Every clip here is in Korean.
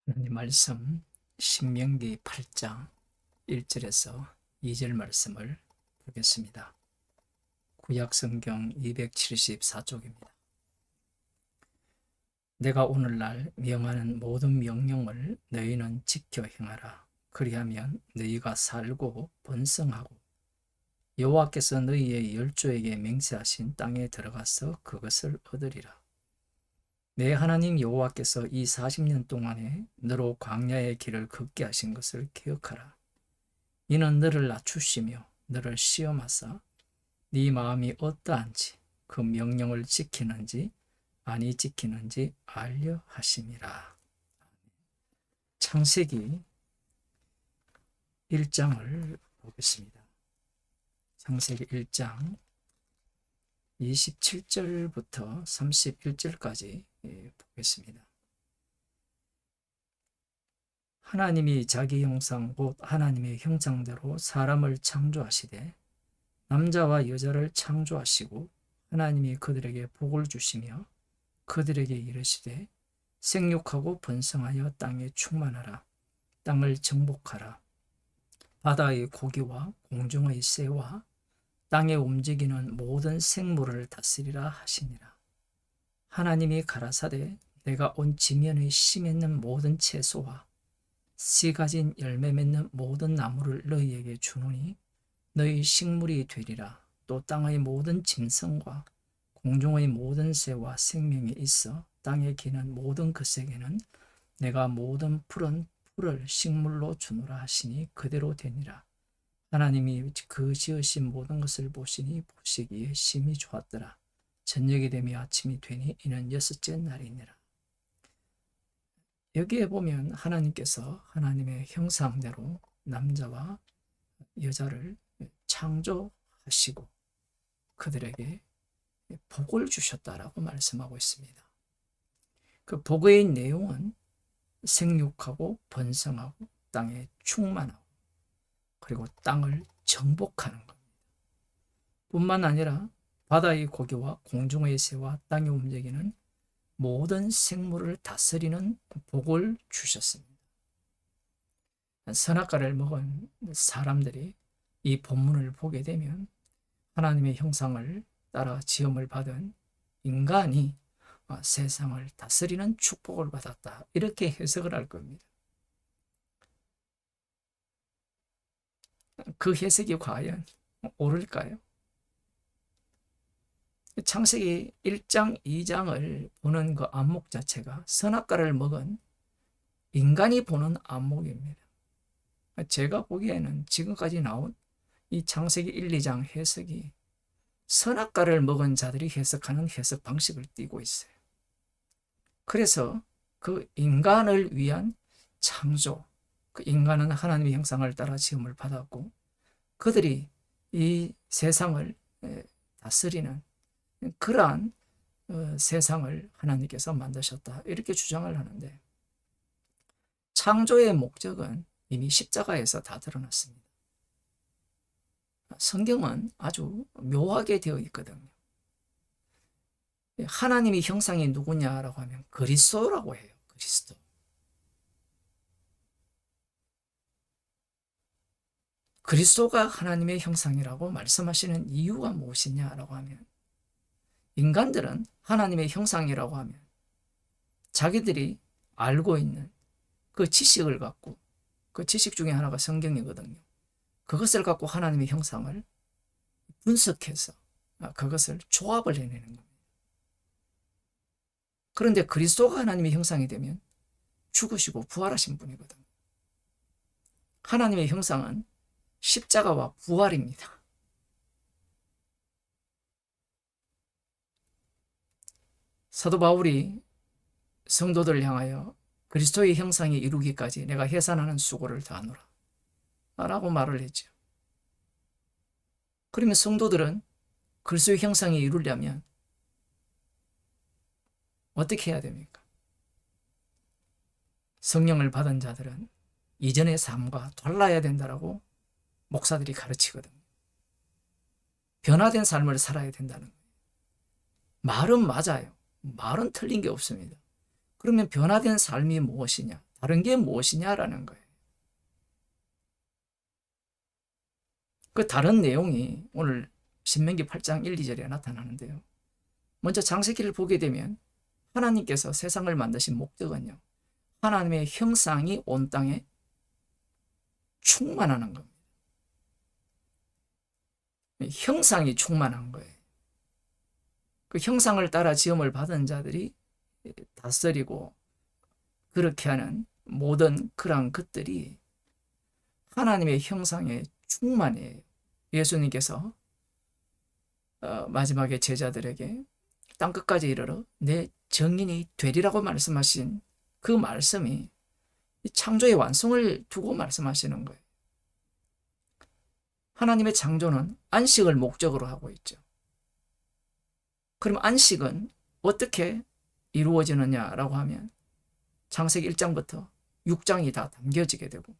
하나님 말씀 신명기 8장 1절에서 2절 말씀을 보겠습니다. 구약성경 274쪽입니다. 내가 오늘날 명하는 모든 명령을 너희는 지켜 행하라. 그리하면 너희가 살고 번성하고 여호와께서 너희의 열조에게 맹세하신 땅에 들어가서 그것을 얻으리라. 내 하나님 여호와께서 이 40년 동안에 너로 광야의 길을 걷게 하신 것을 기억하라. 이는 너를 낮추시며 너를 시험하사 네 마음이 어떠한지 그 명령을 지키는지 아니 지키는지 알려 하심이라. 창세기 1장을 보겠습니다. 창세기 1장 27절부터 31절까지 보겠습니다. 하나님이 자기 형상 곧 하나님의 형상대로 사람을 창조하시되 남자와 여자를 창조하시고 하나님이 그들에게 복을 주시며 그들에게 이르시되 생육하고 번성하여 땅에 충만하라. 땅을 정복하라. 바다의 고기와 공중의 새와 땅에 움직이는 모든 생물을 다스리라 하시니라. 하나님이 가라사대 내가 온 지면의 씨 맺는 모든 채소와 씨 가진 열매 맺는 모든 나무를 너희에게 주노니 너희 식물이 되리라. 또 땅의 모든 짐승과 공중의 모든 새와 생명이 있어 땅에 기는 모든 것에게는 내가 모든 푸른 풀을 식물로 주노라 하시니 그대로 되니라. 하나님이 그 지으신 모든 것을 보시니 보시기에 심히 좋았더라. 저녁이 되며 아침이 되니 이는 여섯째 날이니라. 여기에 보면 하나님께서 하나님의 형상대로 남자와 여자를 창조하시고 그들에게 복을 주셨다라고 말씀하고 있습니다. 그 복의 내용은 생육하고 번성하고 땅에 충만하고 그리고 땅을 정복하는 겁니다. 뿐만 아니라 바다의 고기와 공중의 새와 땅에 움직이는 모든 생물을 다스리는 복을 주셨습니다. 선악과를 먹은 사람들이 이 본문을 보게 되면 하나님의 형상을 따라 지음을 받은 인간이 세상을 다스리는 축복을 받았다. 이렇게 해석을 할 겁니다. 그 해석이 과연 옳을까요? 창세기 1장, 2장을 보는 그 안목 자체가 선악과를 먹은 인간이 보는 안목입니다. 제가 보기에는 지금까지 나온 이 창세기 1, 2장 해석이 선악과를 먹은 자들이 해석하는 해석 방식을 띠고 있어요. 그래서 그 인간을 위한 창조, 그 인간은 하나님의 형상을 따라 지음을 받았고 그들이 이 세상을 다스리는 그러한 세상을 하나님께서 만드셨다. 이렇게 주장을 하는데 창조의 목적은 이미 십자가에서 다 드러났습니다. 성경은 아주 묘하게 되어 있거든요. 하나님의 형상이 누구냐라고 하면 그리스도라고 해요. 그리스도. 그리스도가 하나님의 형상이라고 말씀하시는 이유가 무엇이냐라고 하면 인간들은 하나님의 형상이라고 하면 자기들이 알고 있는 그 지식을 갖고 그 지식 중에 하나가 성경이거든요. 그것을 갖고 하나님의 형상을 분석해서 그것을 조합을 해내는 겁니다. 그런데 그리스도가 하나님의 형상이 되면 죽으시고 부활하신 분이거든요. 하나님의 형상은 십자가와 부활입니다. 사도 바울이 성도들을 향하여 그리스도의 형상이 이루기까지 내가 해산하는 수고를 다하노라 라고 말을 했죠. 그러면 성도들은 그리스도의 형상이 이루려면 어떻게 해야 됩니까? 성령을 받은 자들은 이전의 삶과 달라야 된다라고 목사들이 가르치거든요. 변화된 삶을 살아야 된다는 거예요. 말은 맞아요. 말은 틀린 게 없습니다. 그러면 변화된 삶이 무엇이냐? 다른 게 무엇이냐라는 거예요. 그 다른 내용이 오늘 신명기 8장 1, 2절에 나타나는데요. 먼저 창세기를 보게 되면 하나님께서 세상을 만드신 목적은요, 하나님의 형상이 온 땅에 충만하는 겁니다. 형상이 충만한 거예요. 그 형상을 따라 지음을 받은 자들이 다스리고 그렇게 하는 모든 그러한 것들이 하나님의 형상에 충만해요. 예수님께서 마지막에 제자들에게 땅끝까지 이르러 내 정인이 되리라고 말씀하신 그 말씀이 창조의 완성을 두고 말씀하시는 거예요. 하나님의 창조는 안식을 목적으로 하고 있죠. 그럼 안식은 어떻게 이루어지느냐라고 하면 창세기 1장부터 6장이 다 담겨지게 되고,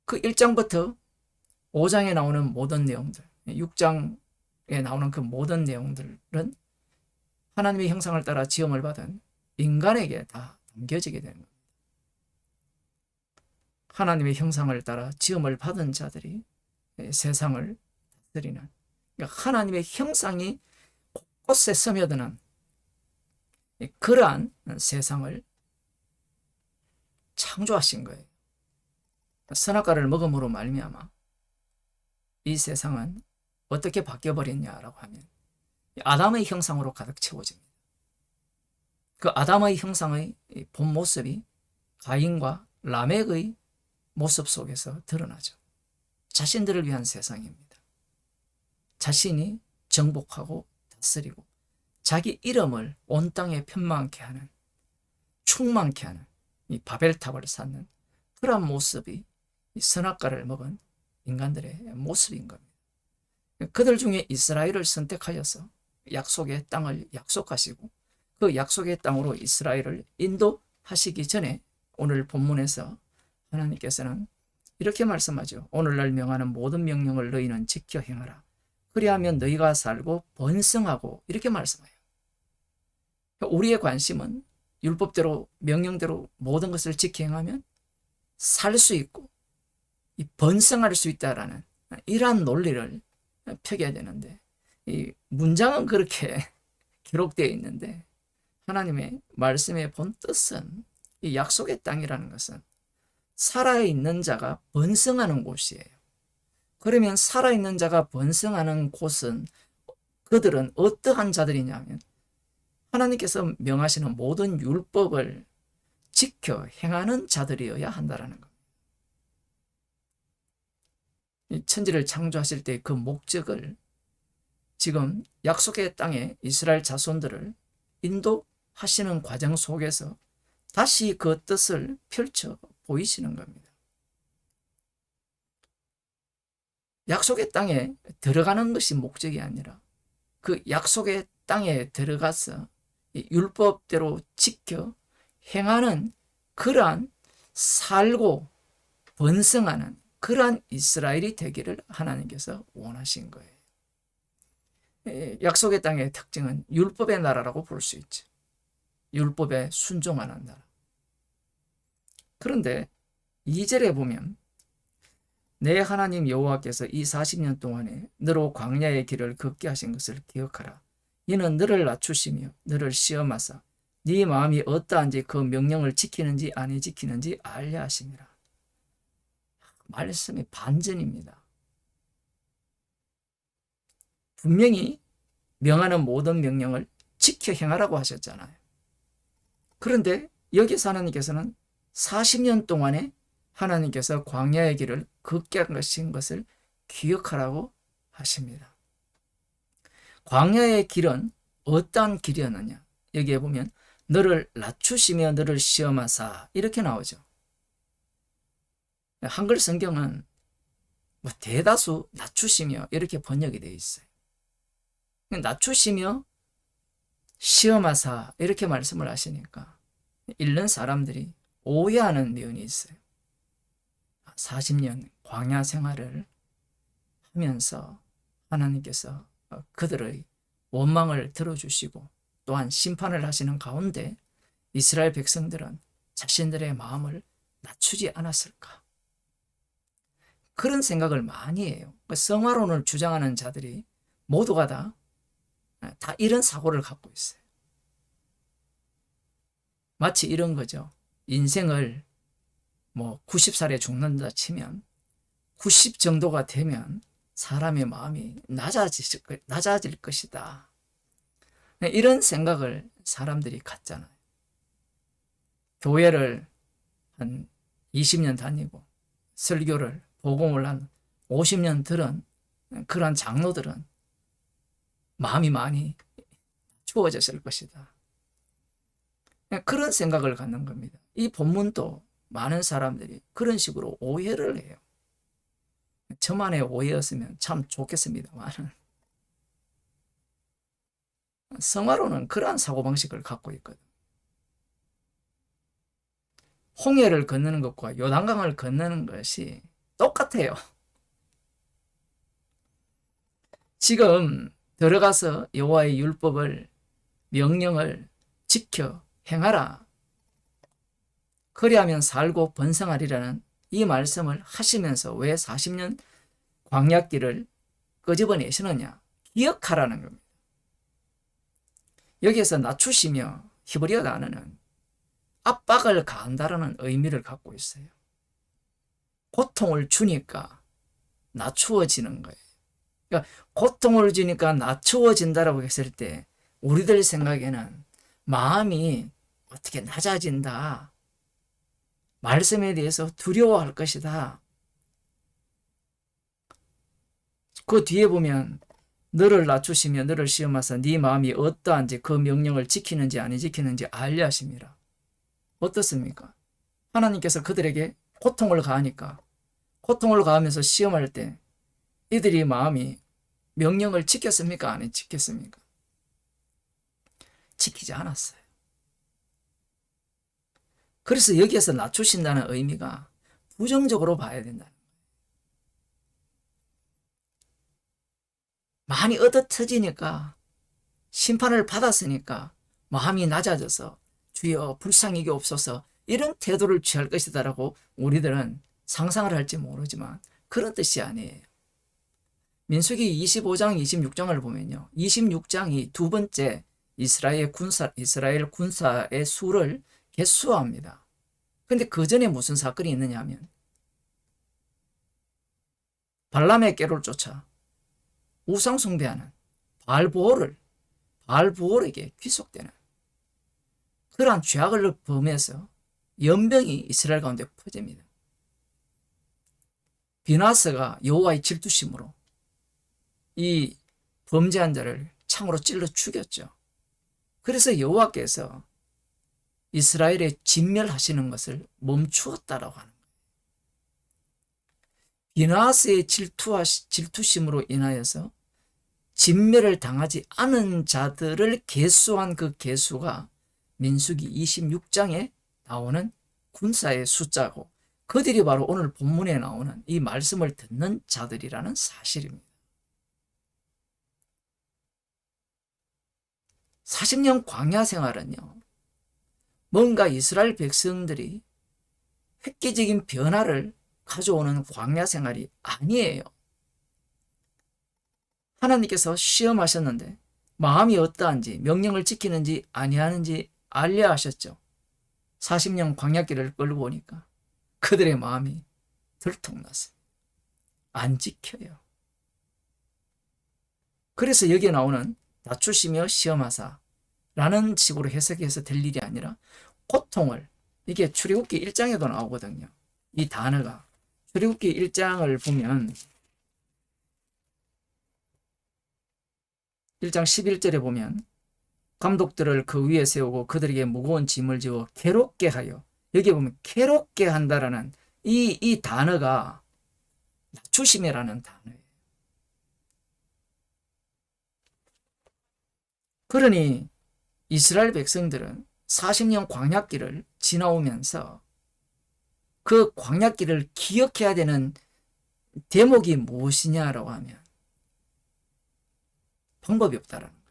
그 1장부터 5장에 나오는 모든 내용들, 6장에 나오는 그 모든 내용들은 하나님의 형상을 따라 지음을 받은 인간에게 다 담겨지게 되는 겁니다. 하나님의 형상을 따라 지음을 받은 자들이 세상을 다스리는, 그러니까 하나님의 형상이 곳곳에 스며드는 그러한 세상을 창조하신 거예요. 선악과를 먹음으로 말미암아 이 세상은 어떻게 바뀌어버렸냐라고 하면 아담의 형상으로 가득 채워집니다. 그 아담의 형상의 본 모습이 가인과 라멕의 모습 속에서 드러나죠. 자신들을 위한 세상입니다. 자신이 정복하고 다스리고 자기 이름을 온 땅에 편만케 하는, 충만케 하는 이 바벨탑을 쌓는 그런 모습이 이 선악과를 먹은 인간들의 모습인 겁니다. 그들 중에 이스라엘을 선택하여서 약속의 땅을 약속하시고 그 약속의 땅으로 이스라엘을 인도하시기 전에 오늘 본문에서 하나님께서는 이렇게 말씀하죠. 오늘날 명하는 모든 명령을 너희는 지켜 행하라. 그리하면 너희가 살고 번성하고, 이렇게 말씀해요. 우리의 관심은 율법대로 명령대로 모든 것을 지켜 행하면 살 수 있고 번성할 수 있다라는 이러한 논리를 펴겨야 되는데, 이 문장은 그렇게 기록되어 있는데 하나님의 말씀의 본 뜻은 이 약속의 땅이라는 것은 살아있는 자가 번성하는 곳이에요. 그러면 살아있는 자가 번성하는 곳은 그들은 어떠한 자들이냐면 하나님께서 명하시는 모든 율법을 지켜 행하는 자들이어야 한다는 겁니다. 천지를 창조하실 때 그 목적을 지금 약속의 땅에 이스라엘 자손들을 인도하시는 과정 속에서 다시 그 뜻을 펼쳐 보이시는 겁니다. 약속의 땅에 들어가는 것이 목적이 아니라 그 약속의 땅에 들어가서 율법대로 지켜 행하는 그러한 살고 번성하는 그러한 이스라엘이 되기를 하나님께서 원하신 거예요. 약속의 땅의 특징은 율법의 나라라고 볼 수 있죠. 율법에 순종하는 나라. 그런데 2절에 보면 내 하나님 여호와께서 이 40년 동안에 너로 광야의 길을 걷게 하신 것을 기억하라. 이는 너를 낮추시며 너를 시험하사 네 마음이 어떠한지 그 명령을 지키는지 아니 지키는지 알려 하심이라. 말씀이 반전입니다. 분명히 명하는 모든 명령을 지켜 행하라고 하셨잖아요. 그런데 여기서 하나님께서는 40년 동안에 하나님께서 광야의 길을 걷게 하신 것을 기억하라고 하십니다. 광야의 길은 어떠한 길이었느냐? 여기에 보면 너를 낮추시며 너를 시험하사, 이렇게 나오죠. 한글 성경은 대다수 낮추시며 이렇게 번역이 되어 있어요. 낮추시며 시험하사 이렇게 말씀을 하시니까 읽는 사람들이 오해하는 면이 있어요. 40년 광야 생활을 하면서 하나님께서 그들의 원망을 들어주시고 또한 심판을 하시는 가운데 이스라엘 백성들은 자신들의 마음을 낮추지 않았을까? 그런 생각을 많이 해요. 성화론을 주장하는 자들이 모두가 다 이런 사고를 갖고 있어요. 마치 이런 거죠. 인생을 90살에 죽는다 치면 90 정도가 되면 사람의 마음이 낮아질 것이다. 이런 생각을 사람들이 갖잖아요. 교회를 한 20년 다니고 설교를 복음을 한 50년 들은 그런 장로들은 마음이 많이 추워졌을 것이다. 그런 생각을 갖는 겁니다. 이 본문도 많은 사람들이 그런 식으로 오해를 해요. 저만의 오해였으면 참 좋겠습니다만 성화로는 그러한 사고방식을 갖고 있거든. 홍해를 건너는 것과 요단강을 건너는 것이 똑같아요. 지금 들어가서 여호와의 율법을 명령을 지켜 행하라. 그리하면 살고 번성하리라는 이 말씀을 하시면서 왜 40년 광야길을 끄집어내시느냐? 기억하라는 겁니다. 여기에서 낮추시며 히브리어 단어는 압박을 가한다라는 의미를 갖고 있어요. 고통을 주니까 낮추어지는 거예요. 그러니까 고통을 주니까 낮추어진다라고 했을 때 우리들 생각에는 마음이 어떻게 낮아진다. 말씀에 대해서 두려워할 것이다. 그 뒤에 보면 너를 낮추시며 너를 시험하사 네 마음이 어떠한지 그 명령을 지키는지 아니 지키는지 알려 하심이라. 어떻습니까? 하나님께서 그들에게 고통을 가하니까 고통을 가하면서 시험할 때 이들이 마음이 명령을 지켰습니까? 아니 지켰습니까? 지키지 않았어요. 그래서 여기에서 낮추신다는 의미가 부정적으로 봐야 된다. 많이 얻어터지니까 심판을 받았으니까 마음이 낮아져서 주여 불쌍히게 없어서 이런 태도를 취할 것이다라고 우리들은 상상을 할지 모르지만 그런 뜻이 아니에요. 민수기 25장 26장을 보면요. 26장이 두 번째 이스라엘 군사의 수를 개수합니다. 근데 그 전에 무슨 사건이 있느냐 하면 발람의 꾀를 쫓아 우상 숭배하는 바알보올에게 귀속되는 그러한 죄악을 범해서 연병이 이스라엘 가운데 퍼집니다. 비나스가 여호와의 질투심으로 이 범죄한 자를 창으로 찔러 죽였죠. 그래서 여호와께서 이스라엘의 진멸하시는 것을 멈추었다라고 하는 거예요. 비나스의 질투심으로 인하여서 진멸을 당하지 않은 자들을 계수한 그 계수가 민수기 26장에 나오는 군사의 숫자고 그들이 바로 오늘 본문에 나오는 이 말씀을 듣는 자들이라는 사실입니다. 40년 광야 생활은요. 뭔가 이스라엘 백성들이 획기적인 변화를 가져오는 광야 생활이 아니에요. 하나님께서 시험하셨는데 마음이 어떠한지 명령을 지키는지 아니하는지 알려 하셨죠. 40년 광야길을 끌고 오니까 그들의 마음이 들통났어요. 안 지켜요. 그래서 여기에 나오는 낮추시며 시험하사 라는 식으로 해석해서 될 일이 아니라 고통을 이게 출애굽기 1장에도 나오거든요. 이 단어가 출애굽기 1장을 보면 1장 11절에 보면 감독들을 그 위에 세우고 그들에게 무거운 짐을 지어 괴롭게 하여 여기에 보면 괴롭게 한다라는 이 단어가 낮추심이라는 단어예요. 그러니 이스라엘 백성들은 40년 광야길을 지나오면서 그 광야길을 기억해야 되는 대목이 무엇이냐라고 하면 방법이 없다라는 거예요.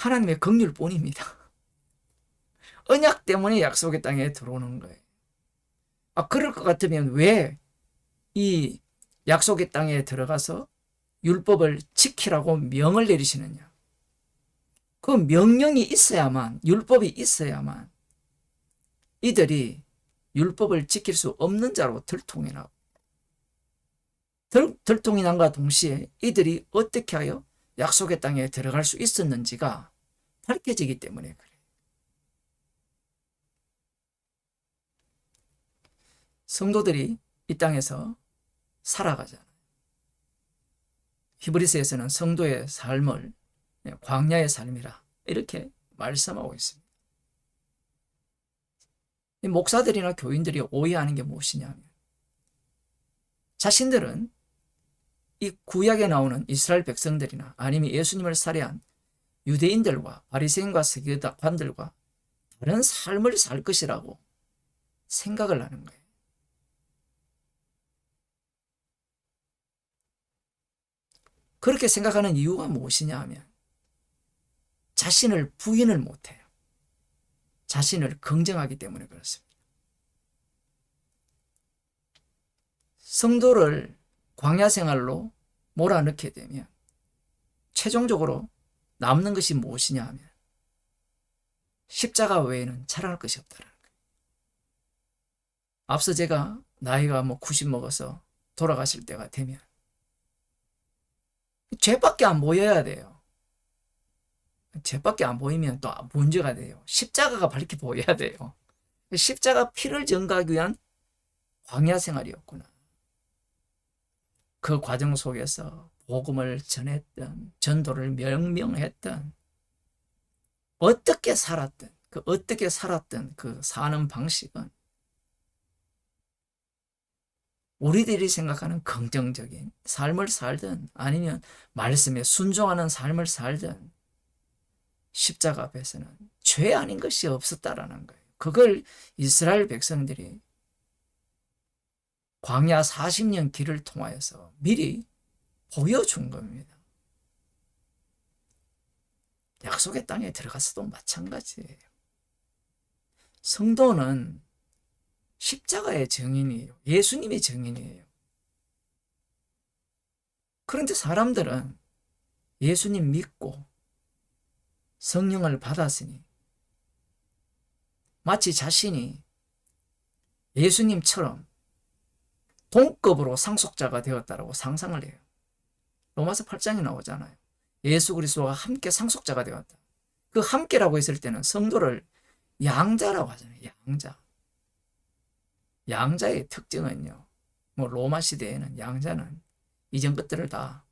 하나님의 긍휼뿐입니다. 언약 때문에 약속의 땅에 들어오는 거예요. 그럴 것 같으면 왜 이 약속의 땅에 들어가서 율법을 지키라고 명을 내리시느냐? 그 명령이 있어야만, 율법이 있어야만 이들이 율법을 지킬 수 없는 자로 들통이 나고, 들통이 난과 동시에 이들이 어떻게 하여 약속의 땅에 들어갈 수 있었는지가 밝혀지기 때문에 그래요. 성도들이 이 땅에서 살아가잖아요. 히브리서에서는 성도의 삶을 광야의 삶이라 이렇게 말씀하고 있습니다. 목사들이나 교인들이 오해하는 게 무엇이냐면, 자신들은 이 구약에 나오는 이스라엘 백성들이나 아니면 예수님을 살해한 유대인들과 바리새인과 서기관들과 다른 삶을 살 것이라고 생각을 하는 거예요. 그렇게 생각하는 이유가 무엇이냐 하면, 자신을 부인을 못해요. 자신을 긍정하기 때문에 그렇습니다. 성도를 광야 생활로 몰아넣게 되면 최종적으로 남는 것이 무엇이냐 하면 십자가 외에는 자랑할 것이 없다는 거예요. 앞서 제가 나이가 90 먹어서 돌아가실 때가 되면 죄밖에 안 보여야 돼요. 죄밖에 안 보이면 또 문제가 돼요. 십자가가 밝게 보여야 돼요. 십자가 피를 증거하기 위한 광야 생활이었구나. 그 과정 속에서 복음을 전했던, 전도를 명명했던, 어떻게 살았던 그 사는 방식은 우리들이 생각하는 긍정적인 삶을 살든 아니면 말씀에 순종하는 삶을 살든 십자가 앞에서는 죄 아닌 것이 없었다라는 거예요. 그걸 이스라엘 백성들이 광야 40년 길을 통하여서 미리 보여준 겁니다. 약속의 땅에 들어가서도 마찬가지예요. 성도는 십자가의 증인이에요. 예수님의 증인이에요. 그런데 사람들은 예수님 믿고 성령을 받았으니 마치 자신이 예수님처럼 동급으로 상속자가 되었다라고 상상을 해요. 로마서 8장에 나오잖아요. 예수 그리스도와 함께 상속자가 되었다. 그 함께라고 했을 때는 성도를 양자라고 하잖아요. 양자. 양자의 특징은요, 로마 시대에는 양자는 이전 것들을 다,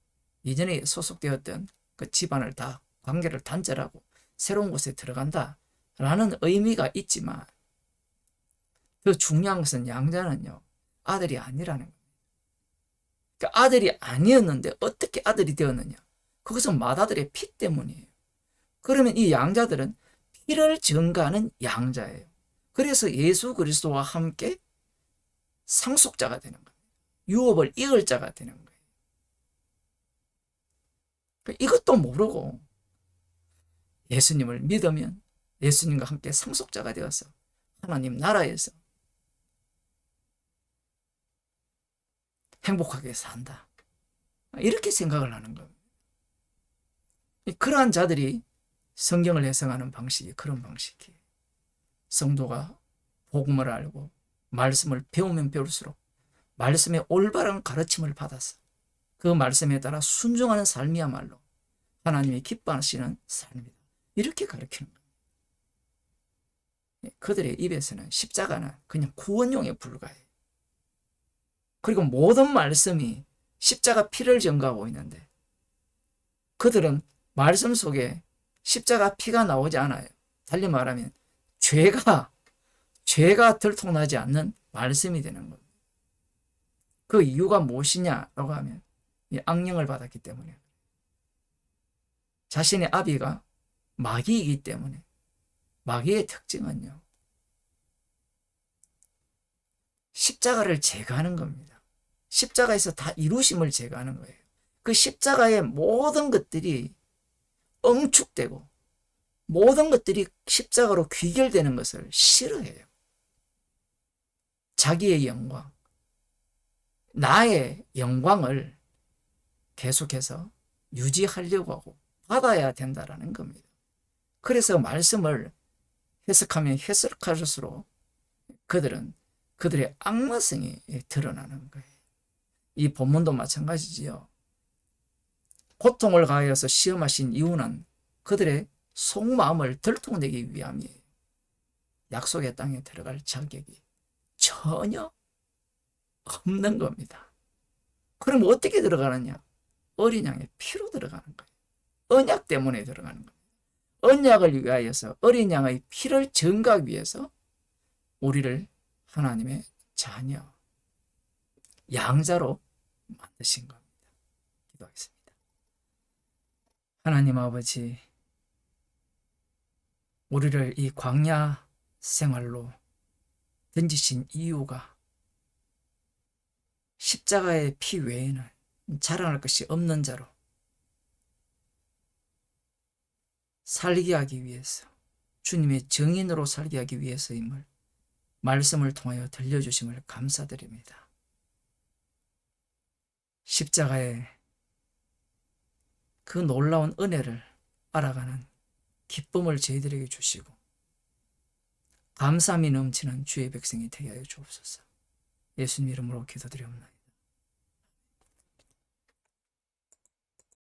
이전에 소속되었던 그 집안을 다 관계를 단절하고 새로운 곳에 들어간다 라는 의미가 있지만, 더 중요한 것은 양자는요, 아들이 아니라는 거예요. 그러니까 아들이 아니었는데 어떻게 아들이 되었느냐? 그것은 맏아들의 피 때문이에요. 그러면 이 양자들은 피를 증거하는 양자예요. 그래서 예수 그리스도와 함께 상속자가 되는 거예요. 유업을 이을 자가 되는 거예요. 이것도 모르고 예수님을 믿으면 예수님과 함께 상속자가 되어서 하나님 나라에서 행복하게 산다. 이렇게 생각을 하는 겁니다. 그러한 자들이 성경을 해석하는 방식이 그런 방식이에요. 성도가 복음을 알고 말씀을 배우면 배울수록 말씀의 올바른 가르침을 받아서 그 말씀에 따라 순종하는 삶이야말로 하나님이 기뻐하시는 삶입니다. 이렇게 가르치는 거예요. 그들의 입에서는 십자가는 그냥 구원용에 불과해요. 그리고 모든 말씀이 십자가 피를 증거하고 있는데 그들은 말씀 속에 십자가 피가 나오지 않아요. 달리 말하면 죄가 들통나지 않는 말씀이 되는 겁니다. 그 이유가 무엇이냐라고 하면 이 악령을 받았기 때문에, 자신의 아비가 마귀이기 때문에, 마귀의 특징은요, 십자가를 제거하는 겁니다. 십자가에서 다 이루심을 제거하는 거예요. 그 십자가의 모든 것들이 엉축되고 모든 것들이 십자가로 귀결되는 것을 싫어해요. 자기의 영광, 나의 영광을 계속해서 유지하려고 하고 받아야 된다라는 겁니다. 그래서 말씀을 해석하면 해석할수록 그들은 그들의 악마성이 드러나는 거예요. 이 본문도 마찬가지지요. 고통을 가하여서 시험하신 이유는 그들의 속마음을 들통내기 위함이에요. 약속의 땅에 들어갈 자격이 전혀 없는 겁니다. 그럼 어떻게 들어가느냐? 어린 양의 피로 들어가는 거예요. 언약 때문에 들어가는 겁니다. 언약을 위하여서 어린 양의 피를 증거하기 위해서 우리를 하나님의 자녀, 양자로 만드신 겁니다. 기도하겠습니다. 하나님 아버지, 우리를 이 광야 생활로 던지신 이유가 십자가의 피 외에는 자랑할 것이 없는 자로 살게 하기 위해서, 주님의 증인으로 살게 하기 위해서임을 말씀을 통하여 들려주심을 감사드립니다. 십자가의 그 놀라운 은혜를 알아가는 기쁨을 저희들에게 주시고 감사함이 넘치는 주의 백성이 되게 하여 주옵소서. 예수님 이름으로 기도드리옵나이다.